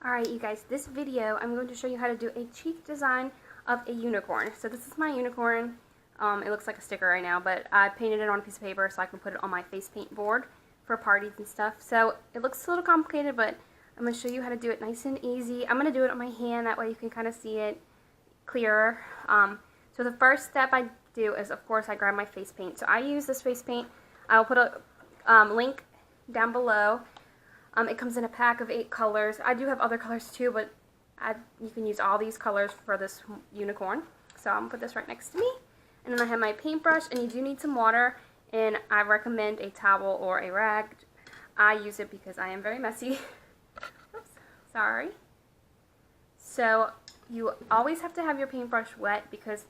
Alright you guys, this video I'm going to show you how to do a cheek design of a unicorn. So this is my unicorn. It looks like a sticker right now, but I painted it on a piece of paper so I can put it on my face paint board for parties and stuff. So it looks a little complicated, but I'm going to show you how to do it nice and easy. I'm going to do it on my hand, that way you can kind of see it clearer. So the first step I do is, of course, I grab my face paint. So I use this face paint. I'll put a link down below. It comes in a pack of 8 colors. I do have other colors too, but you can use all these colors for this unicorn. So I'm going to put this right next to me. And then I have my paintbrush, and you do need some water, and I recommend a towel or a rag. I use it because I am very messy. Oops, sorry. So you always have to have your paintbrush wet because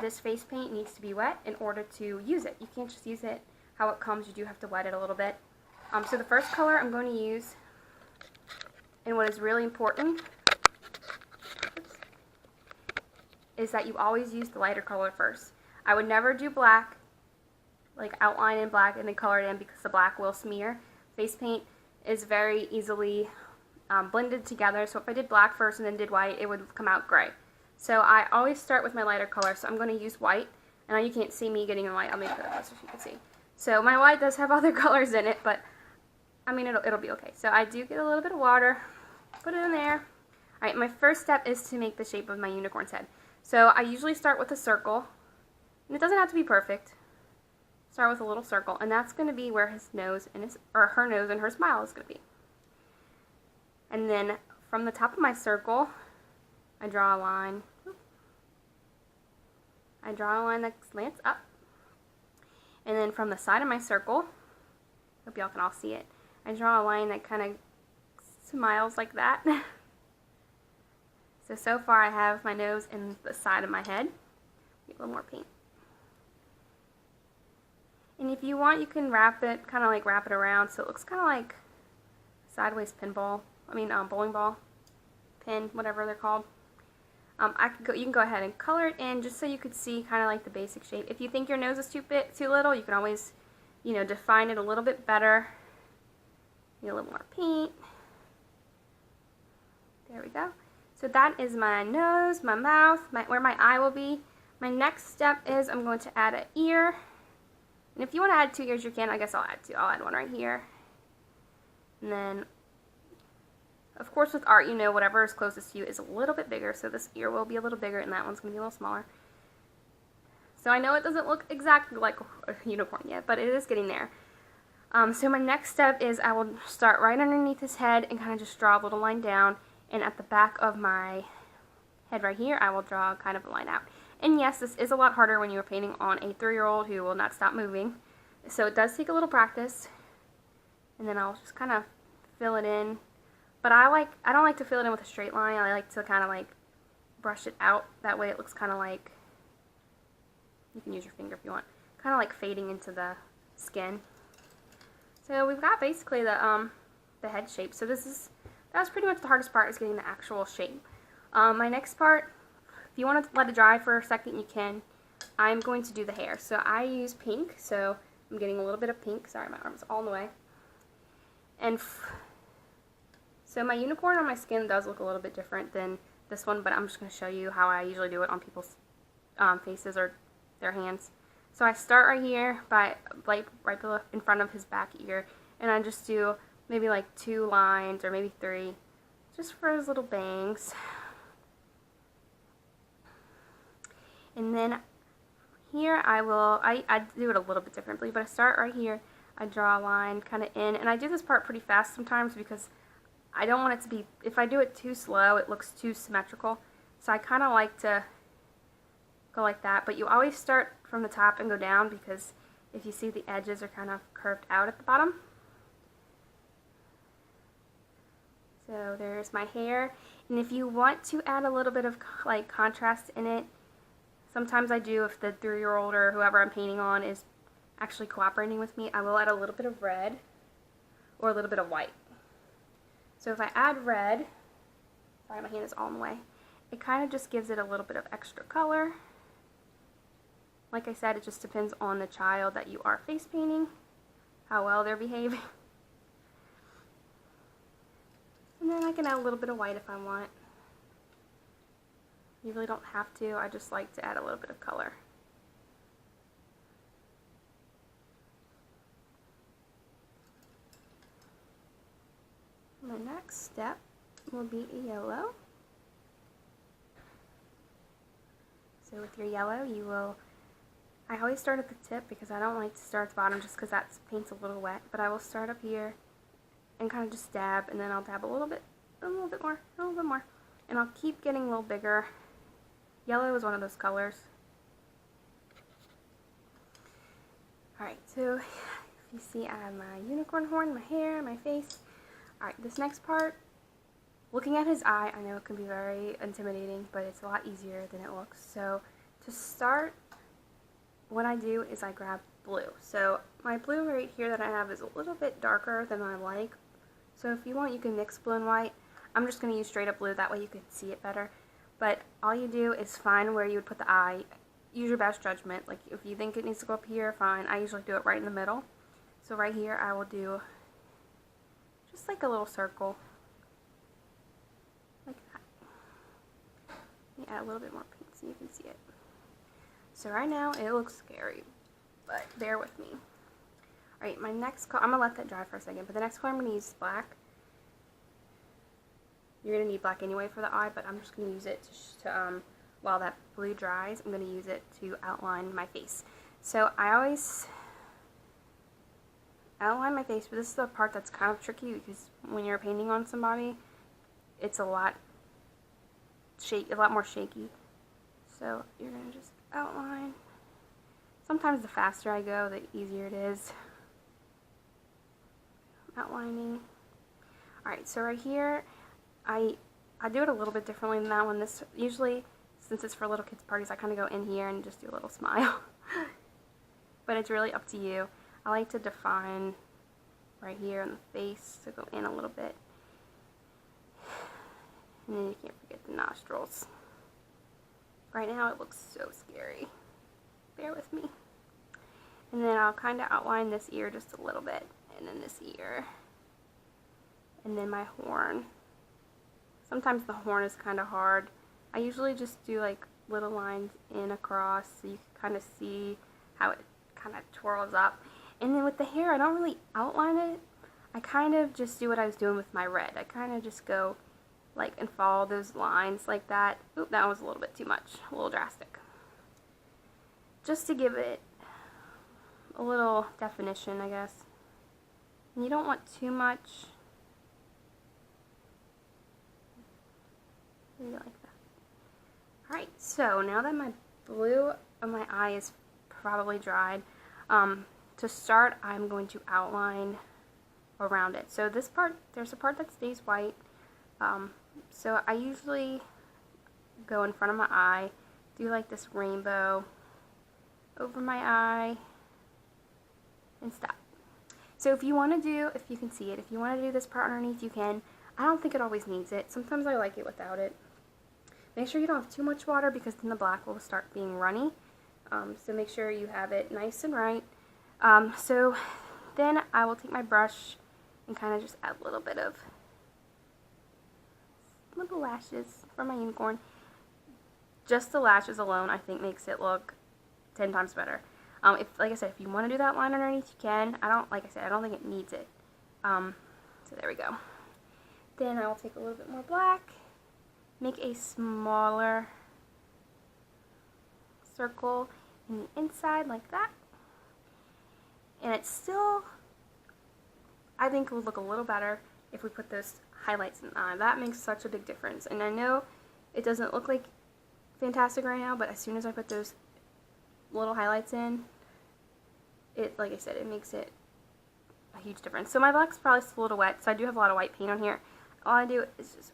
this face paint needs to be wet in order to use it. You can't just use it how it comes. You do have to wet it a little bit. So the first color I'm going to use, and what is really important, is that you always use the lighter color first. I would never do black, like outline in black and then color it in, because the black will smear. Face paint is very easily blended together, so if I did black first and then did white, it would come out gray. So I always start with my lighter color, so I'm going to use white. And now you can't see me getting the white. I'll make it closer so you can see. So my white does have other colors in it, but I mean, it'll be okay. So I do get a little bit of water, put it in there. Alright, my first step is to make the shape of my unicorn's head. So I usually start with a circle, and it doesn't have to be perfect. Start with a little circle, and that's going to be where his nose and her nose and her smile is going to be. And then from the top of my circle, I draw a line. I draw a line that slants up. And then from the side of my circle, hope y'all can all see it, I draw a line that kind of smiles like that. So far I have my nose and the side of my head. Get a little more paint. And if you want, you can wrap it around so it looks kind of like sideways pinball. Bowling ball, pin, whatever they're called. You can go ahead and color it in just so you could see kind of like the basic shape. If you think your nose is too little, you can always, define it a little bit better. Need a little more paint. There we go. So that is my nose, my mouth, where my eye will be. My next step is I'm going to add an ear. And if you want to add 2 ears, you can. I guess I'll add 2. I'll add one right here. And then, of course, with art, whatever is closest to you is a little bit bigger. So this ear will be a little bigger, and that one's going to be a little smaller. So I know it doesn't look exactly like a unicorn yet, but it is getting there. So my next step is I will start right underneath his head and kind of just draw a little line down. And at the back of my head right here, I will draw kind of a line out. And yes, this is a lot harder when you are painting on a 3-year-old who will not stop moving. So it does take a little practice. And then I'll just kind of fill it in. But I don't like to fill it in with a straight line. I like to kind of like brush it out. That way it looks kind of like, you can use your finger if you want, kind of like fading into the skin. So we've got basically the head shape. So that's pretty much the hardest part, is getting the actual shape. My next part, if you want to let it dry for a second, you can. I'm going to do the hair. So I use pink, so I'm getting a little bit of pink. Sorry, my arm's all in the way. And so my unicorn on my skin does look a little bit different than this one, but I'm just going to show you how I usually do it on people's faces or their hands. So I start right here by right in front of his back ear, and I just do maybe like 2 lines or maybe 3, just for his little bangs. And then here I do it a little bit differently, but I start right here. I draw a line kind of in, and I do this part pretty fast sometimes because I don't want it to be, if I do it too slow, it looks too symmetrical. So I kind of like to go like that, but you always start from the top and go down, because if you see, the edges are kind of curved out at the bottom. So there's my hair, and if you want to add a little bit of like contrast in it, sometimes I do, if the 3-year-old or whoever I'm painting on is actually cooperating with me, I will add a little bit of red or a little bit of white. So if I add red, sorry, my hand is all in the way, it kind of just gives it a little bit of extra color. Like I said, it just depends on the child that you are face painting, how well they're behaving. And then I can add a little bit of white if I want. You really don't have to. I just like to add a little bit of color. My next step will be a yellow. So with your yellow, you will, I always start at the tip because I don't like to start at the bottom just because that paint's a little wet, but I will start up here and kind of just dab, and then I'll dab a little bit more, and I'll keep getting a little bigger. Yellow is one of those colors. Alright, so if you see I have my unicorn horn, my hair, my face. Alright, this next part, looking at his eye, I know it can be very intimidating, but it's a lot easier than it looks. So to start, what I do is I grab blue. So my blue right here that I have is a little bit darker than I like. So if you want, you can mix blue and white. I'm just going to use straight up blue, that way you can see it better. But all you do is find where you would put the eye. Use your best judgment. Like if you think it needs to go up here, fine. I usually do it right in the middle. So right here I will do just like a little circle. Like that. Let me add a little bit more pink so you can see it. So right now it looks scary, but bear with me. Alright, my next color, I'm going to let that dry for a second, but the next color I'm going to use is black. You're going to need black anyway for the eye, but I'm just going to use it to while that blue dries, I'm going to use it to outline my face. So I always outline my face, but this is the part that's kind of tricky because when you're painting on somebody, it's a lot more shaky. So you're going to just outline. Sometimes the faster I go, the easier it is. Outlining. Alright, so right here, I do it a little bit differently than that one. This usually, since it's for little kids' parties, I kind of go in here and just do a little smile. But it's really up to you. I like to define right here in the face, so go in a little bit. And then you can't forget the nostrils. Right now it looks so scary. Bear with me. And then I'll kind of outline this ear just a little bit. And then this ear. And then my horn. Sometimes the horn is kind of hard. I usually just do like little lines in across so you can kind of see how it kind of twirls up. And then with the hair, I don't really outline it. I kind of just do what I was doing with my red. I kind of just go like and follow those lines like that. Oop, that was a little bit too much, a little drastic. Just to give it a little definition, I guess. And you don't want too much. Maybe like that. Alright, so now that my blue of my eye is probably dried, to start, I'm going to outline around it. So this part, there's a part that stays white. So I usually go in front of my eye, do like this rainbow over my eye, and stop. So if you want to do, if you can see it, if you want to do this part underneath, you can. I don't think it always needs it. Sometimes I like it without it. Make sure you don't have too much water because then the black will start being runny. So make sure you have it nice and right. So then I will take my brush and kind of just add a little bit of little lashes from my unicorn. Just the lashes alone, I think, makes it look 10 times better. If, like I said, if you want to do that line underneath, you can. Like I said, I don't think it needs it. So there we go. Then I'll take a little bit more black, make a smaller circle in the inside like that. And it's still, I think it would look a little better if we put those highlights in the eye. That makes such a big difference. And I know it doesn't look like fantastic right now, but as soon as I put those little highlights in, it, like I said, it makes it a huge difference. So my black's probably still a little wet, so I do have a lot of white paint on here. All I do is just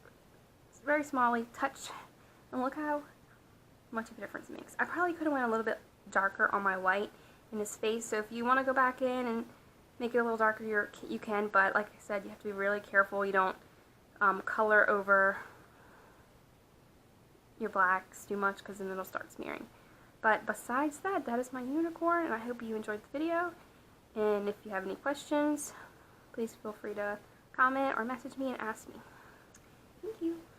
very smallly touch, and look how much of a difference it makes. I probably could have went a little bit darker on my white in his face, so if you want to go back in and make it a little darker, you can, but like I said, you have to be really careful you don't color over your blacks too much, because then it'll start smearing. But besides that, that is my unicorn, and I hope you enjoyed the video. And if you have any questions, please feel free to comment or message me and ask me. Thank you.